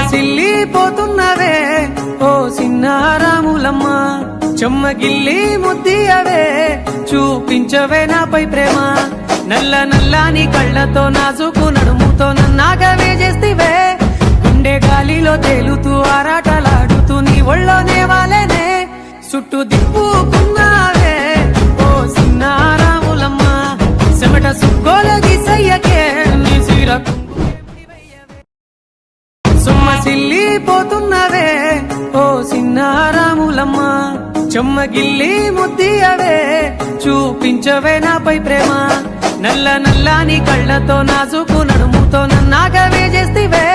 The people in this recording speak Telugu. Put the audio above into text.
సొమ్మసిల్లిపోతున్నవే ఓ సిన్నారాములమ్మ చెమ్మగిల్లి ముద్దియవే చూపించవే నాపై ప్రేమ నల్ల నల్లాని కళ్ళతో నాజుకు నడుముతో నన్నాగవే చేస్తివే గుండె గాలిలో తేలుతూ ఆరాటలాడుతూ నీ ఒళ్ళోనే వాలేనే చుట్టూ దిప్పుకున్నావే ఓ సిన్నారాములమ్మ చెమట సుక్కోల గిసయ్యకే నీ సిరకు సొమ్మసిల్లిపోతున్నవే ఓ సిన్నారాములమ్మ చెమ్మగిల్లి ముద్దియవే చూపించవే నాపై ప్రేమ నల్ల నల్లాని కళ్ళతో నాజుకు నడుముతో నన్నాగవే చేస్తివే